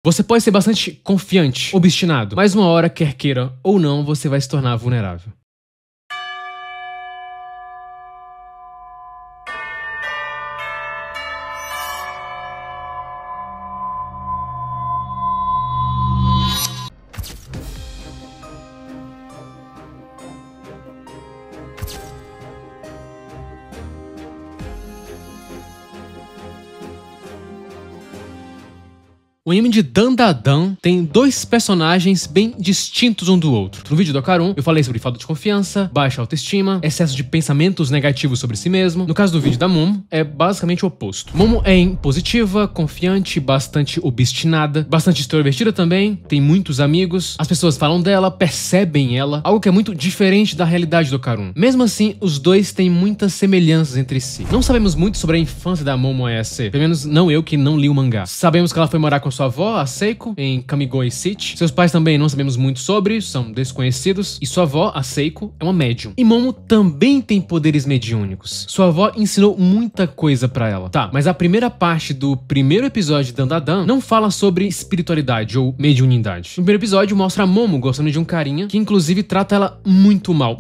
Você pode ser bastante confiante, obstinado, mas uma hora, quer queira ou não, você vai se tornar vulnerável. O anime de Dandadan tem dois personagens bem distintos um do outro. No vídeo do Okarun, eu falei sobre falta de confiança, baixa autoestima, excesso de pensamentos negativos sobre si mesmo. No caso do vídeo da Momo, é basicamente o oposto. Momo é impositiva, confiante, bastante obstinada, bastante extrovertida também, tem muitos amigos, as pessoas falam dela, percebem ela, algo que é muito diferente da realidade do Okarun. Mesmo assim, os dois têm muitas semelhanças entre si. Não sabemos muito sobre a infância da Momo AEC, pelo menos não eu que não li o mangá. Sabemos que ela foi morar com sua avó, a Seiko, em Kamigoi City. Seus pais também não sabemos muito sobre, são desconhecidos. E sua avó, a Seiko, é uma médium. E Momo também tem poderes mediúnicos. Sua avó ensinou muita coisa pra ela. Tá, mas a primeira parte do primeiro episódio de Dandadan não fala sobre espiritualidade ou mediunidade. No primeiro episódio mostra a Momo gostando de um carinha que inclusive trata ela muito mal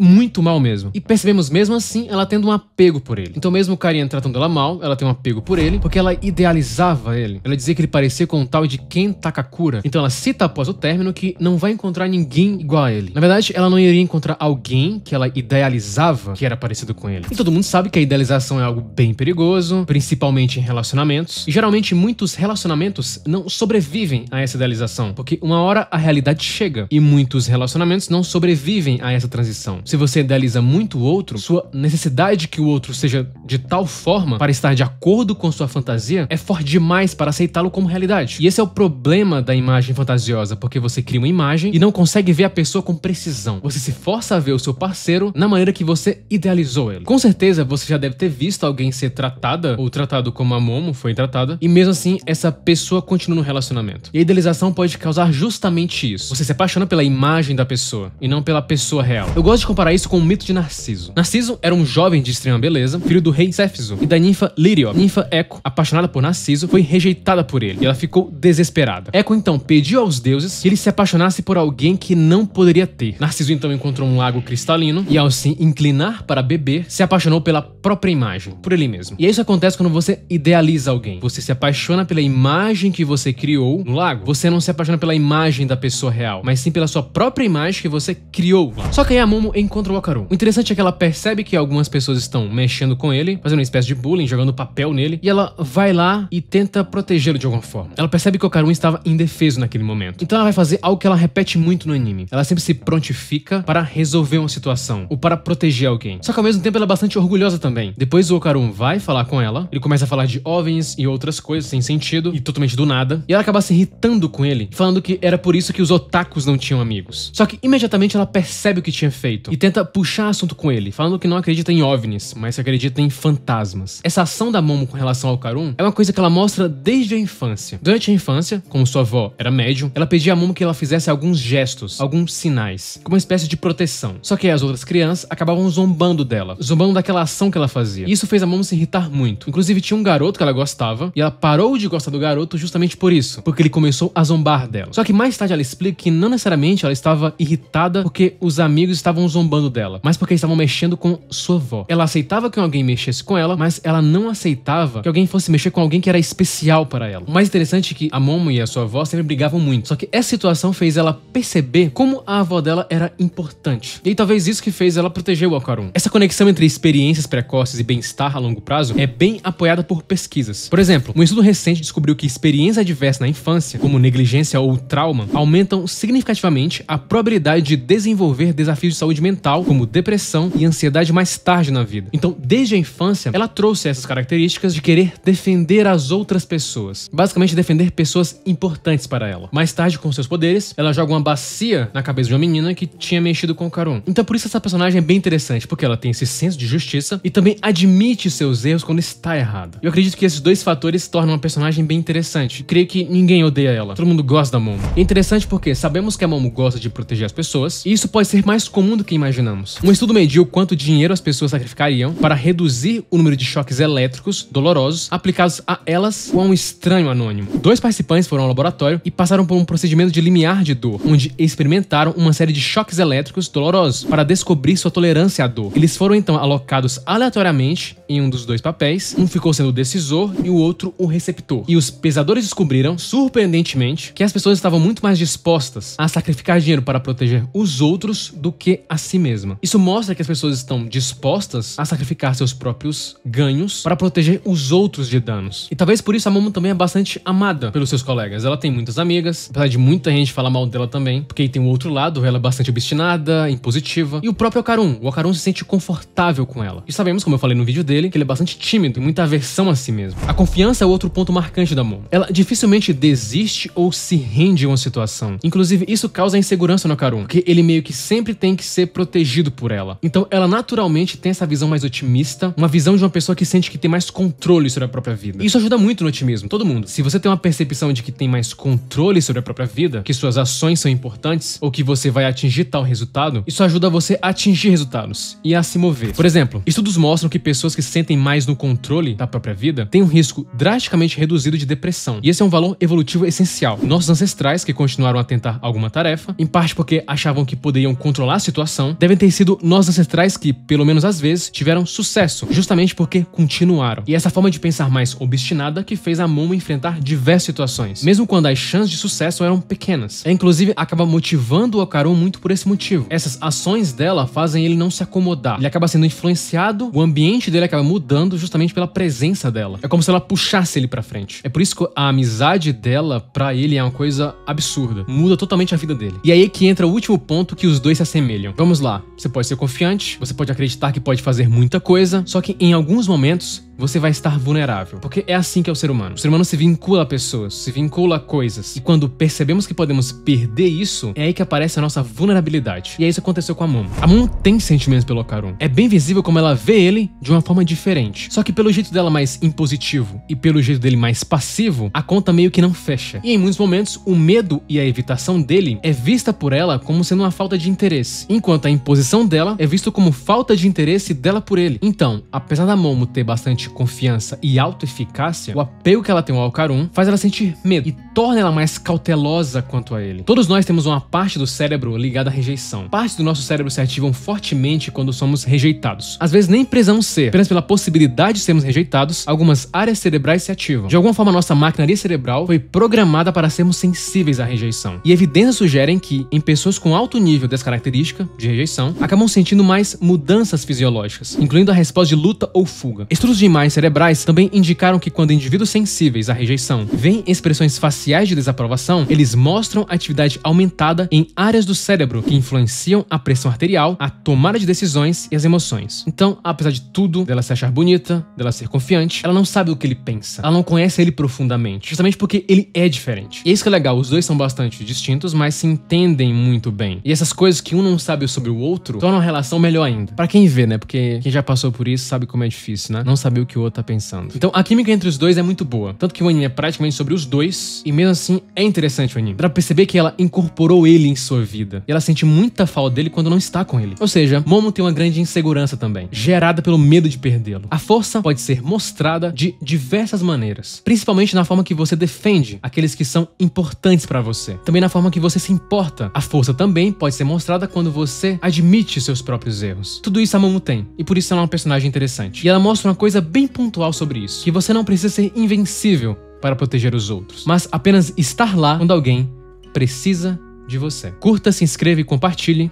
mesmo. E percebemos mesmo assim ela tendo um apego por ele. Então mesmo o carinha tratando ela mal, ela tem um apego por ele porque ela idealizava ele. Ela dizia que ele parecia com um tal de Ken Takakura. Então ela cita após o término que não vai encontrar ninguém igual a ele. Na verdade, ela não iria encontrar alguém que ela idealizava que era parecido com ele. E todo mundo sabe que a idealização é algo bem perigoso, principalmente em relacionamentos. E geralmente muitos relacionamentos não sobrevivem a essa idealização, porque uma hora a realidade chega e muitos relacionamentos não sobrevivem a essa transição. Se você idealiza muito o outro, sua necessidade que o outro seja de tal forma para estar de acordo com sua fantasia é forte demais para aceitá-lo como realidade. E esse é o problema da imagem fantasiosa, porque você cria uma imagem e não consegue ver a pessoa com precisão. Você se força a ver o seu parceiro na maneira que você idealizou ele. Com certeza você já deve ter visto alguém ser tratada ou tratado como a Momo foi tratada, e mesmo assim essa pessoa continua no relacionamento. E a idealização pode causar justamente isso. Você se apaixona pela imagem da pessoa e não pela pessoa real. Eu gosto de comparar isso com o mito de Narciso. Narciso era um jovem de extrema beleza, filho do rei Céfiso e da ninfa Lírio. Ninfa Eco, apaixonada por Narciso, foi rejeitada por ele e ela ficou desesperada. Eco então pediu aos deuses que ele se apaixonasse por alguém que não poderia ter. Narciso então encontrou um lago cristalino e ao se inclinar para beber, se apaixonou pela própria imagem, por ele mesmo. E isso acontece quando você idealiza alguém. Você se apaixona pela imagem que você criou no lago. Você não se apaixona pela imagem da pessoa real, mas sim pela sua própria imagem que você criou lá. Só que aí a Momo encontra o Okarun. O interessante é que ela percebe que algumas pessoas estão mexendo com ele, fazendo uma espécie de bullying, jogando papel nele, e ela vai lá e tenta protegê-lo de alguma forma. Ela percebe que o Okarun estava indefeso naquele momento. Então ela vai fazer algo que ela repete muito no anime. Ela sempre se prontifica para resolver uma situação, ou para proteger alguém. Só que ao mesmo tempo ela é bastante orgulhosa também. Depois o Okarun vai falar com ela, ele começa a falar de OVNIs e outras coisas sem sentido, e totalmente do nada, e ela acaba se irritando com ele, falando que era por isso que os otakus não tinham amigos. Só que imediatamente ela percebe o que tinha feito, e tenta puxar assunto com ele, falando que não acredita em OVNIs, mas que acredita em fantasmas. Essa ação da Momo com relação ao Okarun é uma coisa que ela mostra desde a infância. Durante a infância, como sua avó era médium, ela pedia a Momo que ela fizesse alguns gestos, alguns sinais, como uma espécie de proteção. Só que as outras crianças acabavam zombando dela, zombando daquela ação que ela fazia. E isso fez a Momo se irritar muito. Inclusive tinha um garoto que ela gostava, e ela parou de gostar do garoto justamente por isso, porque ele começou a zombar dela. Só que mais tarde ela explica que não necessariamente ela estava irritada porque os amigos estavam zombando dela, mas porque estavam mexendo com sua avó. Ela aceitava que alguém mexesse com ela, mas ela não aceitava que alguém fosse mexer com alguém que era especial para ela. O mais interessante é que a Momo e a sua avó sempre brigavam muito, só que essa situação fez ela perceber como a avó dela era importante. E talvez isso que fez ela proteger o Okarun. Essa conexão entre experiências precoces e bem-estar a longo prazo é bem apoiada por pesquisas. Por exemplo, um estudo recente descobriu que experiências adversas na infância, como negligência ou trauma, aumentam significativamente a probabilidade de desenvolver desafios de saúde mental, como depressão e ansiedade mais tarde na vida. Então, desde a infância, ela trouxe essas características de querer defender as outras pessoas. Basicamente, defender pessoas importantes para ela. Mais tarde, com seus poderes, ela joga uma bacia na cabeça de uma menina que tinha mexido com o Okarun. Então, por isso essa personagem é bem interessante, porque ela tem esse senso de justiça e também admite seus erros quando está errada. Eu acredito que esses dois fatores tornam uma personagem bem interessante. Creio que ninguém odeia ela. Todo mundo gosta da Momo. É interessante porque sabemos que a Momo gosta de proteger as pessoas, e isso pode ser mais comum do que imaginamos. Um estudo mediu quanto dinheiro as pessoas sacrificariam para reduzir o número de choques elétricos dolorosos aplicados a elas ou a um estranho anônimo. 2 participantes foram ao laboratório e passaram por um procedimento de limiar de dor, onde experimentaram uma série de choques elétricos dolorosos para descobrir sua tolerância à dor. Eles foram então alocados aleatoriamente em um dos dois papéis, um ficou sendo o decisor e o outro o receptor. E os pesadores descobriram, surpreendentemente, que as pessoas estavam muito mais dispostas a sacrificar dinheiro para proteger os outros do que a si mesma. Isso mostra que as pessoas estão dispostas a sacrificar seus próprios ganhos para proteger os outros de danos. E talvez por isso a Momo também é bastante amada pelos seus colegas. Ela tem muitas amigas, apesar de muita gente falar mal dela também, porque aí tem o outro lado, ela é bastante obstinada, impositiva. E o próprio Okarun. O Okarun se sente confortável com ela. E sabemos, como eu falei no vídeo dele, que ele é bastante tímido e muita aversão a si mesmo. A confiança é outro ponto marcante da Momo. Ela dificilmente desiste ou se rende a uma situação. Inclusive, isso causa insegurança no Okarun, porque ele meio que sempre tem que ser protegido por ela. Então, ela naturalmente tem essa visão mais otimista, uma visão de uma pessoa que sente que tem mais controle sobre a própria vida. E isso ajuda muito no otimismo, todo mundo. Se você tem uma percepção de que tem mais controle sobre a própria vida, que suas ações são importantes, ou que você vai atingir tal resultado, isso ajuda você a atingir resultados e a se mover. Por exemplo, estudos mostram que pessoas que se sentem mais no controle da própria vida têm um risco drasticamente reduzido de depressão. E esse é um valor evolutivo essencial. Nossos ancestrais, que continuaram a tentar alguma tarefa, em parte porque achavam que poderiam controlar a situação, devem ter sido nossos ancestrais que, pelo menos às vezes, tiveram sucesso, justamente porque continuaram. E essa forma de pensar mais obstinada que fez a Momo enfrentar diversas situações, mesmo quando as chances de sucesso eram pequenas. Inclusive, acaba motivando o Okarun muito por esse motivo. Essas ações dela fazem ele não se acomodar. Ele acaba sendo influenciado, o ambiente dele acaba mudando justamente pela presença dela. É como se ela puxasse ele pra frente. É por isso que a amizade dela pra ele é uma coisa absurda. Muda totalmente a vida dele. E aí que entra o último ponto que os dois se assemelham. Vamos lá. Você pode ser confiante, você pode acreditar que pode fazer muita coisa, só que em alguns momentos você vai estar vulnerável. Porque é assim que é o ser humano. O ser humano se vincula a pessoas, se vincula a coisas. E quando percebemos que podemos perder isso, é aí que aparece a nossa vulnerabilidade. E é isso que aconteceu com a Momo. A Momo tem sentimentos pelo Okarun. É bem visível como ela vê ele de uma forma diferente. Só que pelo jeito dela mais impositivo e pelo jeito dele mais passivo, a conta meio que não fecha. E em muitos momentos, o medo e a evitação dele é vista por ela como sendo uma falta de interesse, enquanto a imposição dela é visto como falta de interesse dela por ele. Então, apesar da Momo ter bastante confiança e autoeficácia, o apego que ela tem ao Okarun faz ela sentir medo e torna ela mais cautelosa quanto a ele. Todos nós temos uma parte do cérebro ligada à rejeição. Partes do nosso cérebro se ativam fortemente quando somos rejeitados. Às vezes nem precisamos ser, apenas pela possibilidade de sermos rejeitados, algumas áreas cerebrais se ativam. De alguma forma, nossa maquinaria cerebral foi programada para sermos sensíveis à rejeição. E evidências sugerem que, em pessoas com alto nível dessa característica de rejeição, acabam sentindo mais mudanças fisiológicas, incluindo a resposta de luta ou fuga. Estudos de imagens cerebrais também indicaram que quando indivíduos sensíveis à rejeição veem expressões faciais de desaprovação, eles mostram atividade aumentada em áreas do cérebro que influenciam a pressão arterial, a tomada de decisões e as emoções. Então, apesar de tudo, dela se achar bonita, dela ser confiante, ela não sabe o que ele pensa. Ela não conhece ele profundamente, justamente porque ele é diferente. E é isso que é legal, os dois são bastante distintos, mas se entendem muito bem. E essas coisas que um não sabe sobre o outro tornam a relação melhor ainda. Pra quem vê, né? Porque quem já passou por isso sabe como é difícil, né? Não saber o que o outro tá pensando. Então, a química entre os dois é muito boa. Tanto que o anime é praticamente sobre os dois, e mesmo assim é interessante o anime. Dá pra perceber que ela incorporou ele em sua vida. E ela sente muita falta dele quando não está com ele. Ou seja, Momo tem uma grande insegurança também, gerada pelo medo de perdê-lo. A força pode ser mostrada de diversas maneiras, principalmente na forma que você defende aqueles que são importantes pra você. Também na forma que você se importa. A força também pode ser mostrada quando você admite seus próprios erros. Tudo isso a Momo tem, e por isso ela é uma personagem interessante. E ela mostra uma coisa bem pontual sobre isso, que você não precisa ser invencível para proteger os outros, mas apenas estar lá quando alguém precisa de você. Curta, se inscreva e compartilhe.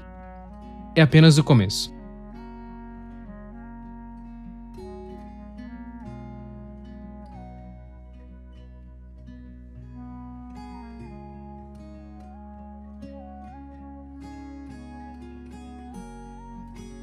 É apenas o começo.